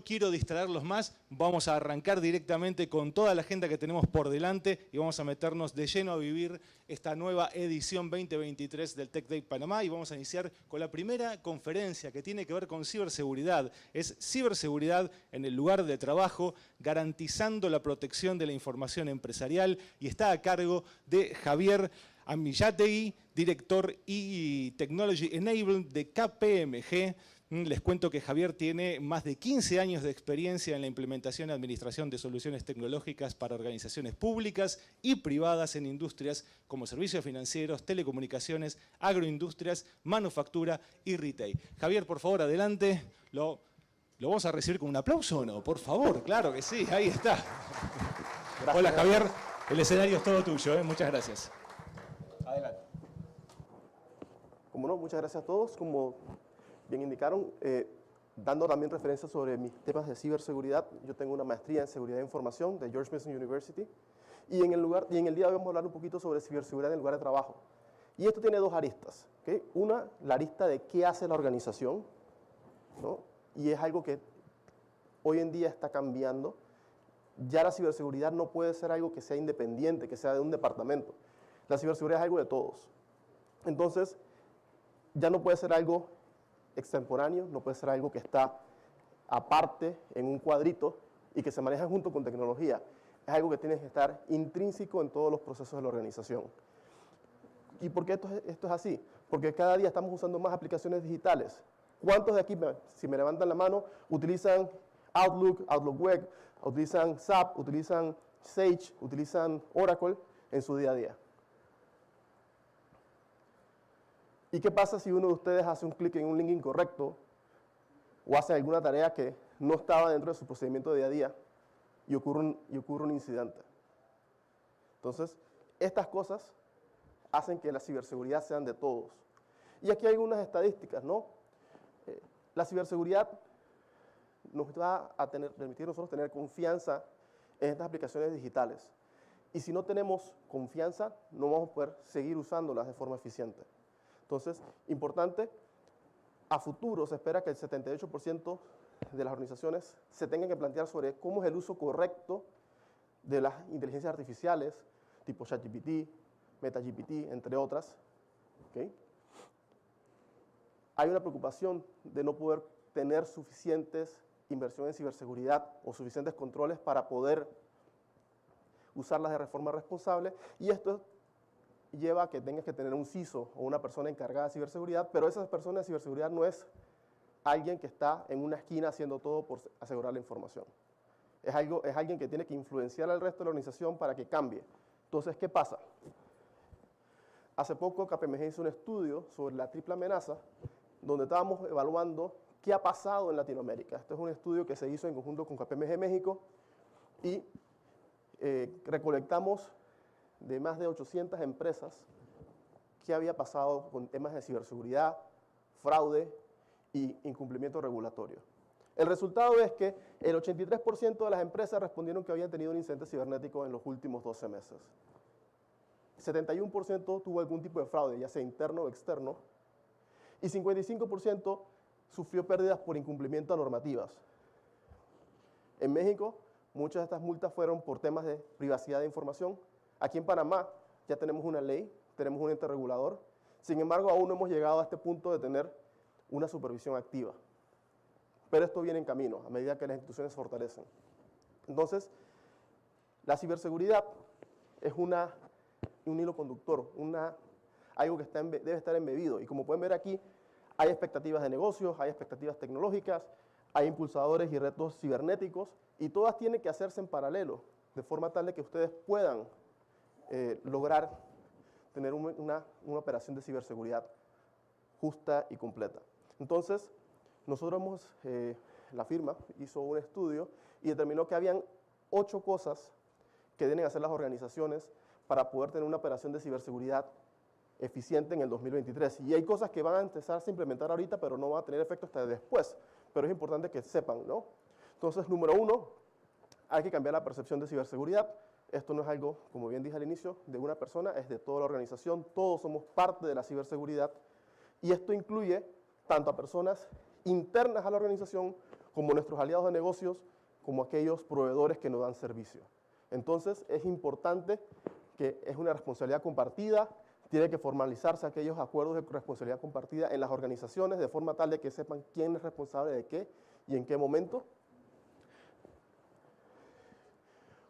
quiero distraerlos más, vamos a arrancar directamente con toda la agenda que tenemos por delante y vamos a meternos de lleno a vivir esta nueva edición 2023 del Tech Day Panamá y vamos a iniciar con la primera conferencia que tiene que ver con ciberseguridad. Es ciberseguridad en el lugar de trabajo, garantizando la protección de la información empresarial y está a cargo de Javier Amillategui, director y Technology Enablement de KPMG. Les cuento que Javier tiene más de 15 años de experiencia en la implementación y administración de soluciones tecnológicas para organizaciones públicas y privadas en industrias como servicios financieros, telecomunicaciones, agroindustrias, manufactura y retail. Javier, por favor, adelante. ¿Lo vamos a recibir con un aplauso o no? Por favor, claro que sí, ahí está. Gracias. Hola Javier, el escenario es todo tuyo, muchas gracias. Adelante. Como no, muchas gracias a todos. Como bien indicaron, dando también referencia sobre mis temas de ciberseguridad, yo tengo una maestría en seguridad de información de George Mason University y en el día de hoy vamos a hablar un poquito sobre ciberseguridad en el lugar de trabajo. Y esto tiene dos aristas, ¿okay? Una, la arista de qué hace la organización, ¿no? Y es algo que hoy en día está cambiando. Ya la ciberseguridad no puede ser algo que sea independiente, que sea de un departamento. La ciberseguridad es algo de todos. Entonces, ya no puede ser algo extemporáneo, no puede ser algo que está aparte en un cuadrito y que se maneja junto con tecnología. Es algo que tiene que estar intrínseco en todos los procesos de la organización. ¿Y por qué esto es así? Porque cada día estamos usando más aplicaciones digitales. ¿Cuántos de aquí, si me levantan la mano, utilizan Outlook, Outlook Web, utilizan SAP, utilizan Sage, utilizan Oracle en su día a día? ¿Y qué pasa si uno de ustedes hace un clic en un link incorrecto o hace alguna tarea que no estaba dentro de su procedimiento de día a día y ocurre un incidente? Entonces, estas cosas hacen que la ciberseguridad sean de todos. Y aquí hay algunas estadísticas, ¿no? La ciberseguridad nos va a permitir nosotros tener confianza en estas aplicaciones digitales. Y si no tenemos confianza, no vamos a poder seguir usándolas de forma eficiente. Entonces, importante, a futuro se espera que el 78% de las organizaciones se tengan que plantear sobre cómo es el uso correcto de las inteligencias artificiales, tipo ChatGPT, MetaGPT, entre otras. ¿Okay? Hay una preocupación de no poder tener suficientes inversiones en ciberseguridad o suficientes controles para poder usarlas de forma responsable, y esto lleva a que tengas que tener un CISO o una persona encargada de ciberseguridad, pero esa persona de ciberseguridad no es alguien que está en una esquina haciendo todo por asegurar la información. Es alguien que tiene que influenciar al resto de la organización para que cambie. Entonces, ¿qué pasa? Hace poco KPMG hizo un estudio sobre la triple amenaza, donde estábamos evaluando qué ha pasado en Latinoamérica. Este es un estudio que se hizo en conjunto con KPMG México y recolectamos de más de 800 empresas qué había pasado con temas de ciberseguridad, fraude y incumplimiento regulatorio. El resultado es que el 83% de las empresas respondieron que habían tenido un incidente cibernético en los últimos 12 meses. 71% tuvo algún tipo de fraude, ya sea interno o externo, y 55% sufrió pérdidas por incumplimiento a normativas. En México, muchas de estas multas fueron por temas de privacidad de información. Aquí en Panamá ya tenemos una ley, tenemos un ente regulador, sin embargo aún no hemos llegado a este punto de tener una supervisión activa. Pero esto viene en camino, a medida que las instituciones se fortalecen. Entonces, la ciberseguridad es un hilo conductor, algo que debe estar embebido. Y como pueden ver aquí, hay expectativas de negocios, hay expectativas tecnológicas, hay impulsadores y retos cibernéticos, y todas tienen que hacerse en paralelo, de forma tal de que ustedes puedan lograr tener una operación de ciberseguridad justa y completa. Entonces, nosotros la firma hizo un estudio y determinó que habían 8 cosas que deben hacer las organizaciones para poder tener una operación de ciberseguridad eficiente en el 2023. Y hay cosas que van a empezar a implementar ahorita, pero no van a tener efecto hasta después. Pero es importante que sepan, ¿no? Entonces, número 1, hay que cambiar la percepción de ciberseguridad. Esto no es algo, como bien dije al inicio, de una persona, es de toda la organización. Todos somos parte de la ciberseguridad. Y esto incluye tanto a personas internas a la organización como nuestros aliados de negocios, como aquellos proveedores que nos dan servicio. Entonces, es importante que es una responsabilidad compartida, tiene que formalizarse aquellos acuerdos de responsabilidad compartida en las organizaciones de forma tal de que sepan quién es responsable de qué y en qué momento.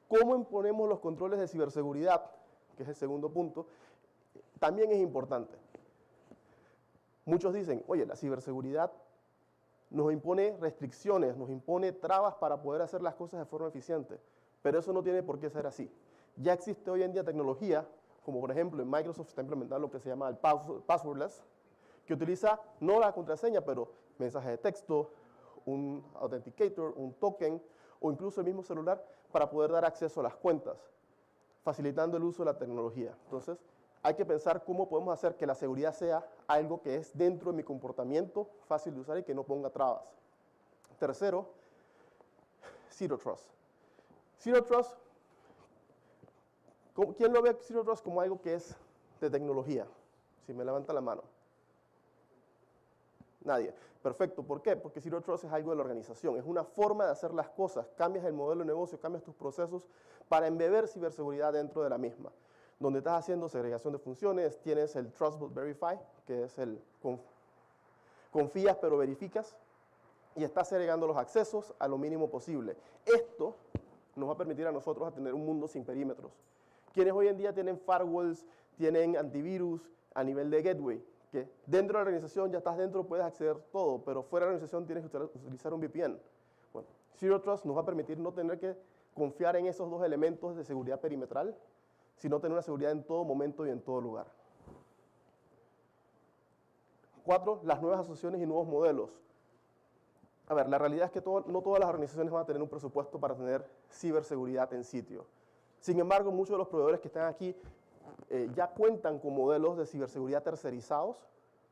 ¿Cómo imponemos los controles de ciberseguridad? Que es el segundo punto, también es importante. Muchos dicen, oye, la ciberseguridad nos impone restricciones, nos impone trabas para poder hacer las cosas de forma eficiente, pero eso no tiene por qué ser así. Ya existe hoy en día tecnología, como por ejemplo en Microsoft está implementando lo que se llama el passwordless, que utiliza no la contraseña, pero mensaje de texto, un authenticator, un token, o incluso el mismo celular para poder dar acceso a las cuentas, facilitando el uso de la tecnología. Entonces, hay que pensar cómo podemos hacer que la seguridad sea algo que es dentro de mi comportamiento, fácil de usar y que no ponga trabas. Tercero, Zero Trust. Zero Trust, ¿quién lo ve Zero Trust como algo que es de tecnología? Si me levanta la mano. Nadie. Perfecto. ¿Por qué? Porque Zero Trust es algo de la organización. Es una forma de hacer las cosas. Cambias el modelo de negocio, cambias tus procesos para embeber ciberseguridad dentro de la misma. Donde estás haciendo segregación de funciones, tienes el Trust but Verify, que es el confías pero verificas, y estás segregando los accesos a lo mínimo posible. Esto nos va a permitir a nosotros a tener un mundo sin perímetros. Quienes hoy en día tienen firewalls, tienen antivirus a nivel de gateway, que dentro de la organización ya estás dentro, puedes acceder todo, pero fuera de la organización tienes que utilizar un VPN. Bueno, Zero Trust nos va a permitir no tener que confiar en esos dos elementos de seguridad perimetral, sino tener una seguridad en todo momento y en todo lugar. 4, las nuevas asociaciones y nuevos modelos. A ver, la realidad es que no todas las organizaciones van a tener un presupuesto para tener ciberseguridad en sitio. Sin embargo, muchos de los proveedores que están aquí ya cuentan con modelos de ciberseguridad tercerizados,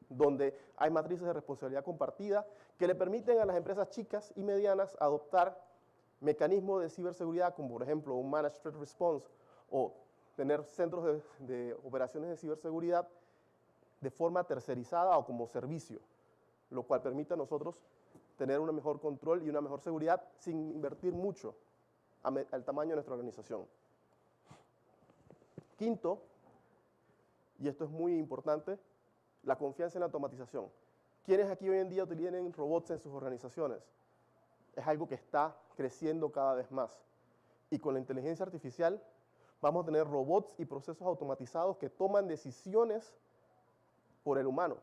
donde hay matrices de responsabilidad compartida que le permiten a las empresas chicas y medianas adoptar mecanismos de ciberseguridad, como por ejemplo un Managed Threat Response o tener centros de operaciones de ciberseguridad de forma tercerizada o como servicio, lo cual permite a nosotros tener un mejor control y una mejor seguridad sin invertir mucho al tamaño de nuestra organización. Quinto, y esto es muy importante, la confianza en la automatización. ¿Quiénes aquí hoy en día tienen robots en sus organizaciones? Es algo que está creciendo cada vez más. Y con la inteligencia artificial vamos a tener robots y procesos automatizados que toman decisiones por el humano.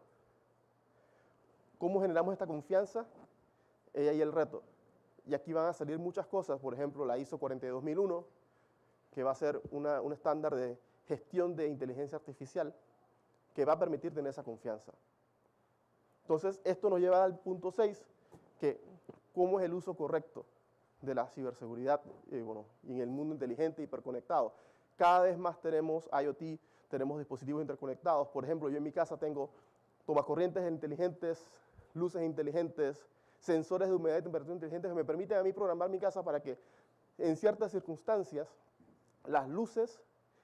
¿Cómo generamos esta confianza? Ahí el reto. Y aquí van a salir muchas cosas, por ejemplo, la ISO 42001, que va a ser un estándar de gestión de inteligencia artificial que va a permitir tener esa confianza. Entonces, esto nos lleva al punto 6, que cómo es el uso correcto de la ciberseguridad y en el mundo inteligente, hiperconectado. Cada vez más tenemos IoT, tenemos dispositivos interconectados. Por ejemplo, yo en mi casa tengo tomacorrientes inteligentes, luces inteligentes, sensores de humedad y temperatura inteligentes que me permiten a mí programar mi casa para que en ciertas circunstancias las luces,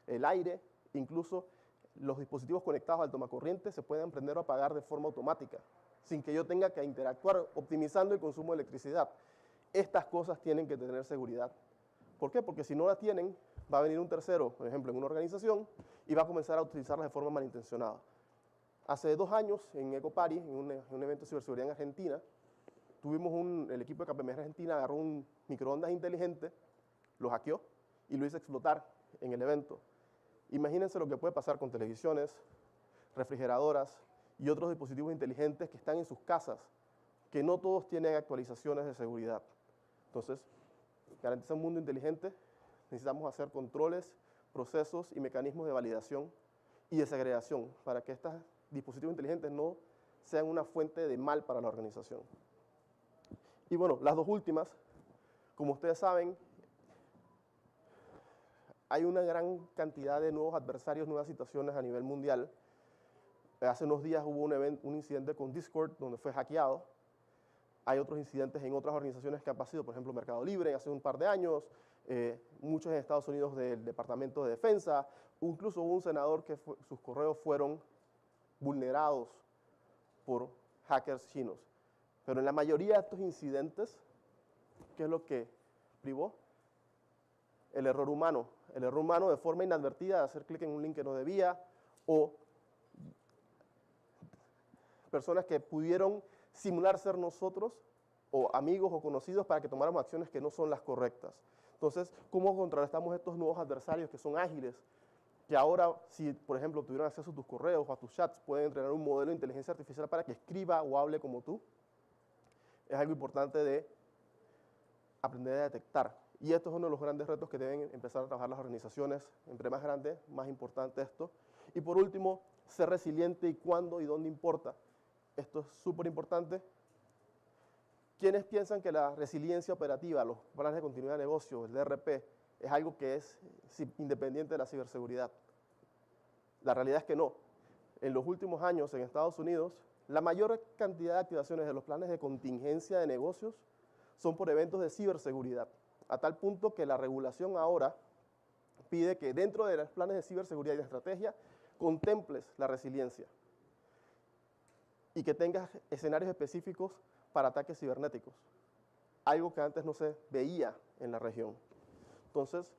el aire, incluso los dispositivos conectados al tomacorriente se puedan prender o apagar de forma automática, sin que yo tenga que interactuar optimizando el consumo de electricidad. Estas cosas tienen que tener seguridad. ¿Por qué? Porque si no las tienen, va a venir un tercero, por ejemplo, en una organización, y va a comenzar a utilizarlas de forma malintencionada. Hace 2 años, en Ecopari, en un evento de ciberseguridad en Argentina, el equipo de KPMG Argentina agarró un microondas inteligente, lo hackeó y lo hizo explotar en el evento. Imagínense lo que puede pasar con televisiones, refrigeradoras y otros dispositivos inteligentes que están en sus casas, que no todos tienen actualizaciones de seguridad. Entonces, garantizar un mundo inteligente, necesitamos hacer controles, procesos y mecanismos de validación y de segregación para que estos dispositivos inteligentes no sean una fuente de mal para la organización. Y bueno, las dos últimas, como ustedes saben, hay una gran cantidad de nuevos adversarios, nuevas situaciones a nivel mundial. Hace unos días hubo un incidente con Discord donde fue hackeado. Hay otros incidentes en otras organizaciones que han pasado, por ejemplo, Mercado Libre hace un par de años, muchos en Estados Unidos del Departamento de Defensa, incluso hubo un senador que sus correos fueron vulnerados por hackers chinos. Pero en la mayoría de estos incidentes ¿Qué es lo que privó? El error humano. El error humano de forma inadvertida de hacer clic en un link que no debía, o personas que pudieron simular ser nosotros, o amigos o conocidos, para que tomáramos acciones que no son las correctas. Entonces, ¿cómo contrarrestamos estos nuevos adversarios que son ágiles? Que ahora, si por ejemplo tuvieran acceso a tus correos o a tus chats, pueden entrenar un modelo de inteligencia artificial para que escriba o hable como tú. Es algo importante de aprender a detectar. Y esto es uno de los grandes retos que deben empezar a trabajar las organizaciones. Entre más grande, más importante esto. Y por último, ser resiliente y cuándo y dónde importa. Esto es súper importante. ¿Quiénes piensan que la resiliencia operativa, los planes de continuidad de negocio, el DRP, es algo que es independiente de la ciberseguridad? La realidad es que no. En los últimos años en Estados Unidos, la mayor cantidad de activaciones de los planes de contingencia de negocios son por eventos de ciberseguridad, a tal punto que la regulación ahora pide que dentro de los planes de ciberseguridad y de estrategia contemples la resiliencia y que tengas escenarios específicos para ataques cibernéticos, algo que antes no se veía en la región. Entonces,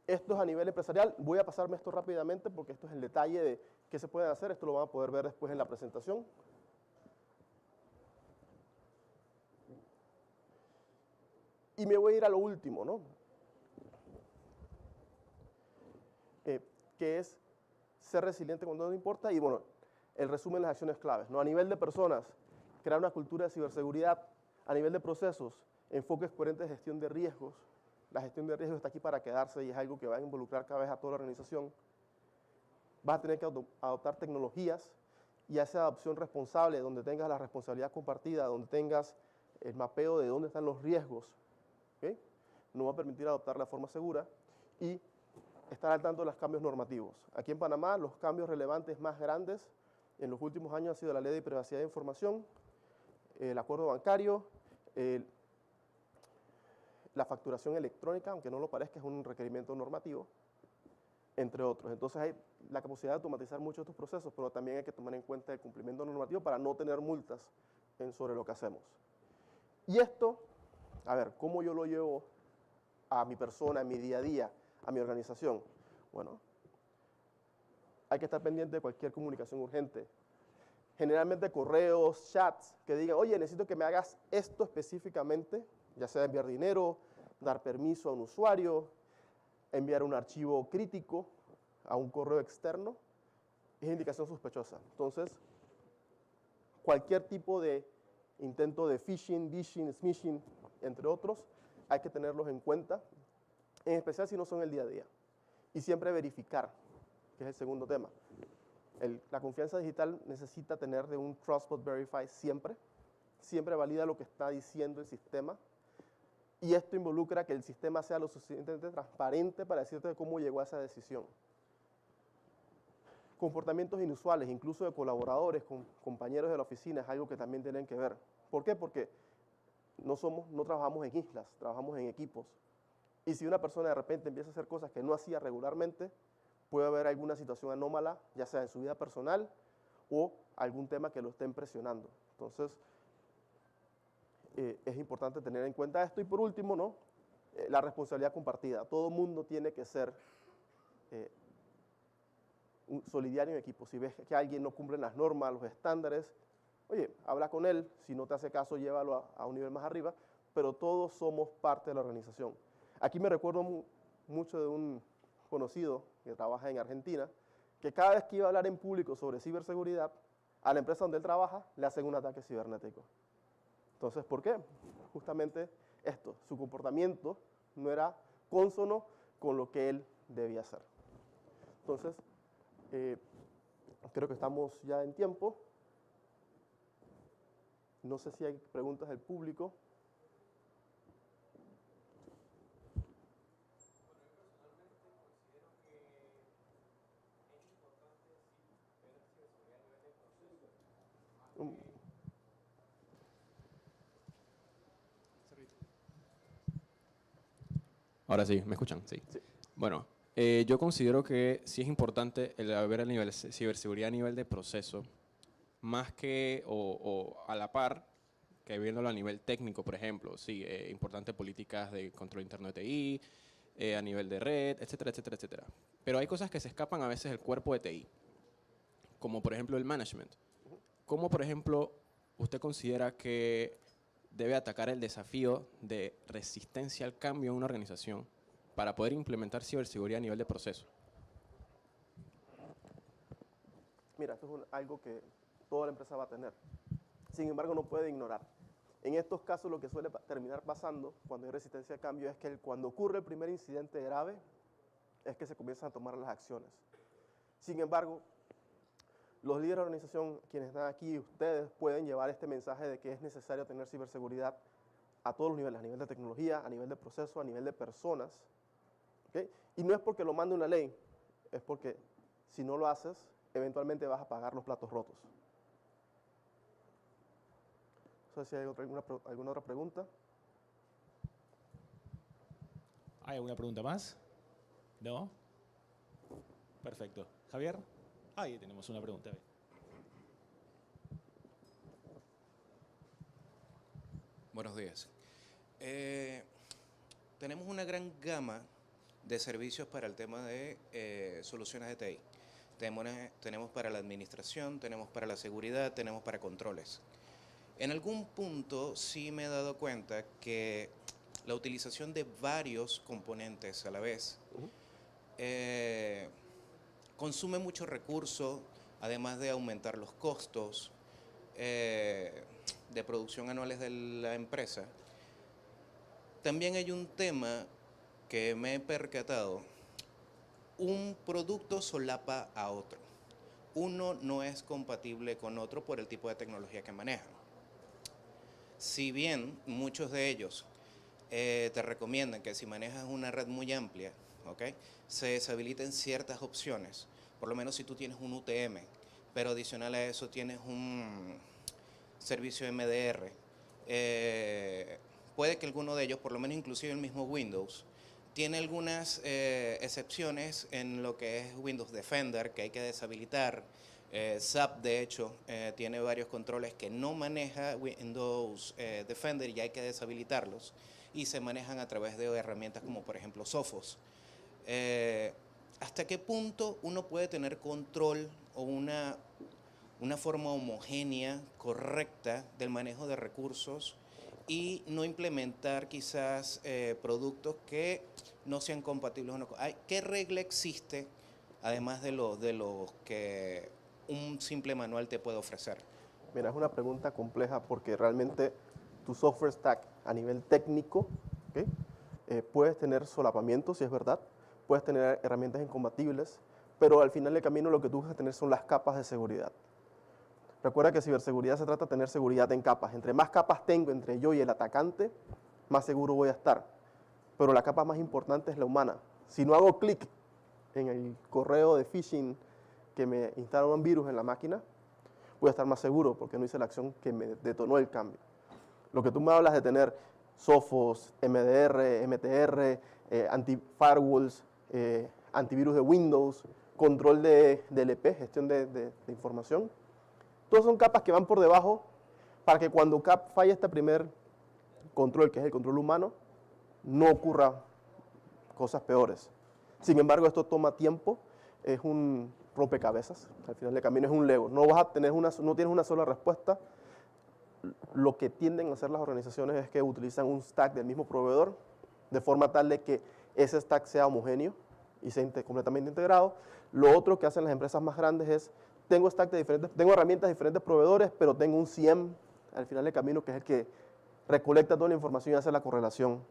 esto es a nivel empresarial. Voy a pasarme esto rápidamente porque esto es el detalle de qué se puede hacer. Esto lo van a poder ver después en la presentación. Y me voy a ir a lo último, ¿no? Que es ser resiliente cuando no importa. Y bueno, el resumen de las acciones claves, ¿no? A nivel de personas, crear una cultura de ciberseguridad. A nivel de procesos, enfoques coherentes de gestión de riesgos. La gestión de riesgos está aquí para quedarse y es algo que va a involucrar cada vez a toda la organización. Vas a tener que adoptar tecnologías y esa adopción responsable, donde tengas la responsabilidad compartida, donde tengas el mapeo de dónde están los riesgos, ¿okay? Nos va a permitir adoptarla de forma segura y estar al tanto de los cambios normativos. Aquí en Panamá, los cambios relevantes más grandes en los últimos años han sido la Ley de Privacidad de Información, el acuerdo bancario, la facturación electrónica, aunque no lo parezca, es un requerimiento normativo, entre otros. Entonces hay la capacidad de automatizar muchos de estos procesos, pero también hay que tomar en cuenta el cumplimiento normativo para no tener multas sobre lo que hacemos. Y esto, a ver, ¿cómo yo lo llevo a mi persona, a mi día a día, a mi organización? Bueno, hay que estar pendiente de cualquier comunicación urgente. Generalmente correos, chats, que digan, oye, necesito que me hagas esto específicamente, ya sea enviar dinero, dar permiso a un usuario, enviar un archivo crítico a un correo externo, es indicación sospechosa. Entonces, cualquier tipo de intento de phishing, dishing, smishing, entre otros, hay que tenerlos en cuenta, en especial si no son el día a día. Y siempre verificar, que es el segundo tema. La confianza digital necesita tener de un Trust but Verify siempre. Siempre valida lo que está diciendo el sistema. Y esto involucra que el sistema sea lo suficientemente transparente para decirte cómo llegó a esa decisión. Comportamientos inusuales, incluso de colaboradores, con compañeros de la oficina, es algo que también tienen que ver. ¿Por qué? Porque no trabajamos en islas, trabajamos en equipos. Y si una persona de repente empieza a hacer cosas que no hacía regularmente, puede haber alguna situación anómala, ya sea en su vida personal o algún tema que lo esté presionando. Entonces, es importante tener en cuenta esto. Y por último, ¿no? La responsabilidad compartida. Todo mundo tiene que ser solidario en equipo. Si ves que alguien no cumple las normas, los estándares, oye, habla con él. Si no te hace caso, llévalo a un nivel más arriba. Pero todos somos parte de la organización. Aquí me recuerdo mucho de un conocido que trabaja en Argentina, que cada vez que iba a hablar en público sobre ciberseguridad, a la empresa donde él trabaja le hacen un ataque cibernético. Entonces, ¿por qué? Justamente esto, su comportamiento no era cónsono con lo que él debía hacer. Entonces, creo que estamos ya en tiempo. No sé si hay preguntas del público. Ahora sí, ¿me escuchan? Sí. Sí. Bueno, yo considero que sí es importante el haber el nivel de ciberseguridad a nivel de proceso, más que o a la par que viéndolo a nivel técnico, por ejemplo, sí, importantes políticas de control interno de TI, a nivel de red, etcétera, etcétera, etcétera. Pero hay cosas que se escapan a veces del cuerpo de TI, como por ejemplo el management. ¿Cómo, por ejemplo, usted considera que debe atacar el desafío de resistencia al cambio en una organización para poder implementar ciberseguridad a nivel de proceso? Mira, esto es algo que toda la empresa va a tener. Sin embargo, no puede ignorar. En estos casos, lo que suele terminar pasando cuando hay resistencia al cambio es que cuando ocurre el primer incidente grave, es que se comienzan a tomar las acciones. Sin embargo, los líderes de la organización, quienes están aquí, ustedes pueden llevar este mensaje de que es necesario tener ciberseguridad a todos los niveles, a nivel de tecnología, a nivel de proceso, a nivel de personas. ¿Okay? Y no es porque lo mande una ley, es porque si no lo haces, eventualmente vas a pagar los platos rotos. No sé si hay alguna otra pregunta. ¿Hay alguna pregunta más? ¿No? Perfecto. ¿Javier? Ahí tenemos una pregunta. Buenos días. Tenemos una gran gama de servicios para el tema de soluciones de TI. Tenemos para la administración, tenemos para la seguridad, tenemos para controles. En algún punto sí me he dado cuenta que la utilización de varios componentes a la vez consume mucho recurso, además de aumentar los costos de producción anuales de la empresa. También hay un tema que me he percatado. Un producto solapa a otro. Uno no es compatible con otro por el tipo de tecnología que manejan. Si bien muchos de ellos te recomiendan que si manejas una red muy amplia, ¿okay?, se deshabiliten ciertas opciones, por lo menos si tú tienes un UTM, pero adicional a eso tienes un servicio MDR, puede que alguno de ellos, por lo menos inclusive el mismo Windows, tiene algunas excepciones en lo que es Windows Defender que hay que deshabilitar. SAP, de hecho, tiene varios controles que no maneja Windows Defender y hay que deshabilitarlos, y se manejan a través de herramientas como por ejemplo Sophos. ¿Hasta qué punto uno puede tener control o una forma homogénea, correcta del manejo de recursos y no implementar quizás productos que no sean compatibles? ¿Qué regla existe, además de los que un simple manual te puede ofrecer? Mira, es una pregunta compleja porque realmente tu software stack a nivel técnico, ¿okay?, puedes tener solapamientos, si es verdad, puedes tener herramientas incompatibles, pero al final del camino lo que tú vas a tener son las capas de seguridad. Recuerda que ciberseguridad se trata de tener seguridad en capas. Entre más capas tengo entre yo y el atacante, más seguro voy a estar. Pero la capa más importante es la humana. Si no hago clic en el correo de phishing que me instala un virus en la máquina, voy a estar más seguro porque no hice la acción que me detonó el cambio. Lo que tú me hablas de tener Sophos, MDR, MTR, anti-firewalls, antivirus de Windows, control de DLP, gestión de información, todas son capas que van por debajo para que cuando falla este primer control, que es el control humano, no ocurra cosas peores. Sin embargo, esto toma tiempo, es un rompecabezas, al final del camino es un Lego. No tienes una sola respuesta. Lo que tienden a hacer las organizaciones es que utilizan un stack del mismo proveedor, de forma tal de que ese stack sea homogéneo y sea completamente integrado. Lo otro que hacen las empresas más grandes es, tengo herramientas de diferentes proveedores, pero tengo un CIEM al final del camino que es el que recolecta toda la información y hace la correlación.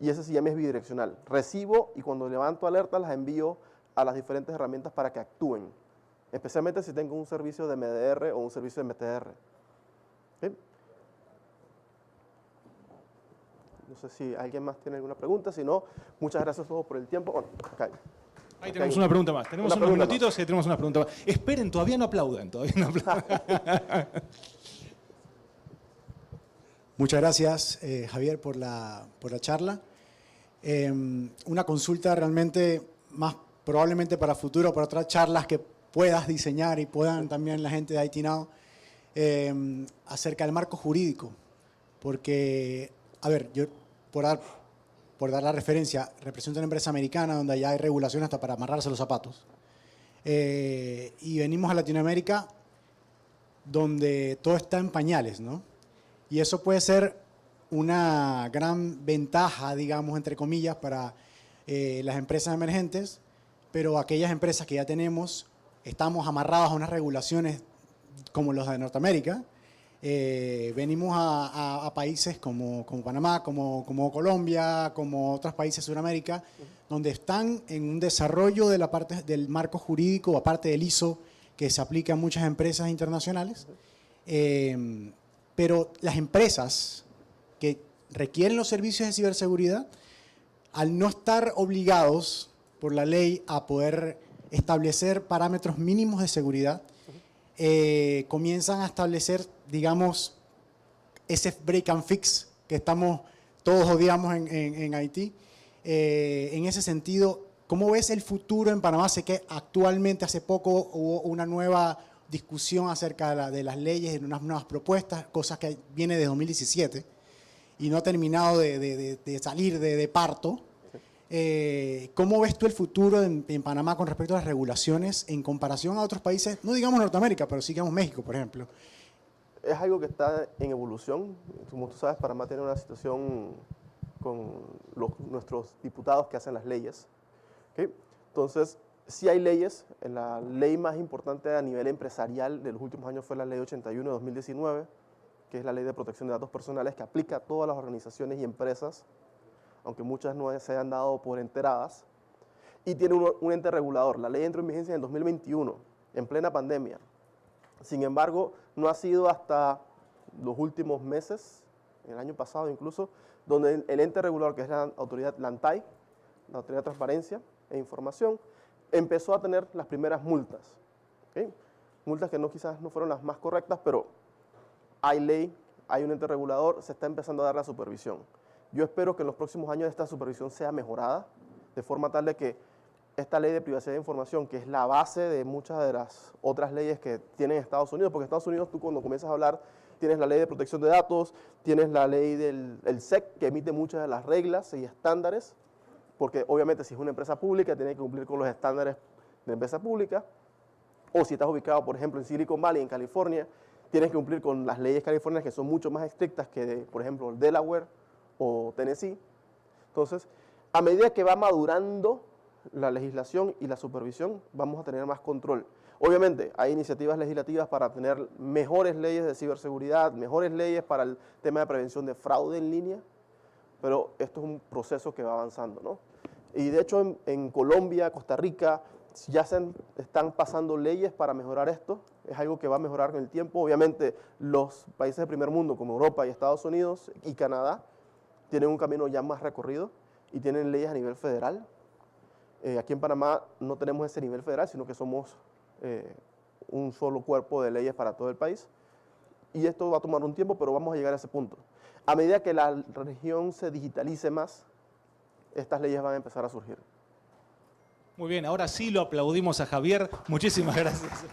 Y ese CIEM es bidireccional. Recibo y cuando levanto alertas las envío a las diferentes herramientas para que actúen, especialmente si tengo un servicio de MDR o un servicio de MTR. ¿Okay? No sé si alguien más tiene alguna pregunta, si no, muchas gracias a todos por el tiempo. Bueno, okay. Ahí tenemos una pregunta más. Tenemos unos minutitos y tenemos una pregunta más. Esperen, todavía no aplaudan. Muchas gracias, Javier, por la charla. Una consulta realmente más probablemente para futuro, para otras charlas que puedas diseñar y puedan también la gente de IT Now, acerca del marco jurídico. Porque, a ver, yo por dar la referencia, represento una empresa americana donde ya hay regulación hasta para amarrarse los zapatos. Y venimos a Latinoamérica donde todo está en pañales, ¿no? Y eso puede ser una gran ventaja, digamos, entre comillas, para las empresas emergentes, pero aquellas empresas que ya tenemos, estamos amarrados a unas regulaciones como los de Norteamérica. Venimos a países como Panamá, como Colombia, como otros países de Sudamérica, donde están en un desarrollo de la parte del marco jurídico, aparte del ISO, que se aplica a muchas empresas internacionales. Pero las empresas que requieren los servicios de ciberseguridad, al no estar obligados por la ley a poder establecer parámetros mínimos de seguridad, comienzan a establecer, digamos, ese break and fix que estamos todos odiamos en Haití. En ese sentido, ¿cómo ves el futuro en Panamá? Sé que actualmente hace poco hubo una nueva discusión acerca de las leyes, de unas nuevas propuestas, cosas que viene de 2017 y no ha terminado de salir de parto. ¿Cómo ves tú el futuro en Panamá con respecto a las regulaciones en comparación a otros países, no digamos Norteamérica, pero sí digamos México, por ejemplo? Es algo que está en evolución. Como tú sabes, Panamá tiene una situación con nuestros diputados que hacen las leyes. ¿Okay? Entonces, sí hay leyes. La ley más importante a nivel empresarial de los últimos años fue la Ley 81 de 2019, que es la Ley de Protección de Datos Personales, que aplica a todas las organizaciones y empresas, aunque muchas no se hayan dado por enteradas, y tiene un ente regulador. La ley entró en vigencia en el 2021, en plena pandemia. Sin embargo, no ha sido hasta los últimos meses, el año pasado incluso, donde el ente regulador, que es la autoridad LANTAI, la Autoridad de Transparencia e Información, empezó a tener las primeras multas. ¿Okay? Multas que quizás no fueron las más correctas, pero hay ley, hay un ente regulador, se está empezando a dar la supervisión. Yo espero que en los próximos años esta supervisión sea mejorada, de forma tal de que esta ley de privacidad de información, que es la base de muchas de las otras leyes que tienen Estados Unidos, porque Estados Unidos, tú cuando comienzas a hablar, tienes la ley de protección de datos, tienes la ley del SEC, que emite muchas de las reglas y estándares, porque obviamente si es una empresa pública, tiene que cumplir con los estándares de empresa pública, o si estás ubicado, por ejemplo, en Silicon Valley, en California, tienes que cumplir con las leyes californianas, que son mucho más estrictas que, por ejemplo, Delaware o Tennessee. Entonces, a medida que va madurando la legislación y la supervisión, vamos a tener más control. Obviamente, hay iniciativas legislativas para tener mejores leyes de ciberseguridad, mejores leyes para el tema de prevención de fraude en línea, pero esto es un proceso que va avanzando, ¿no? Y de hecho, en Colombia, Costa Rica, ya están pasando leyes para mejorar esto. Es algo que va a mejorar con el tiempo. Obviamente, los países de primer mundo, como Europa y Estados Unidos y Canadá, tienen un camino ya más recorrido y tienen leyes a nivel federal. Aquí en Panamá no tenemos ese nivel federal, sino que somos un solo cuerpo de leyes para todo el país. Y esto va a tomar un tiempo, pero vamos a llegar a ese punto. A medida que la región se digitalice más, estas leyes van a empezar a surgir. Muy bien, ahora sí lo aplaudimos a Javier. Muchísimas gracias.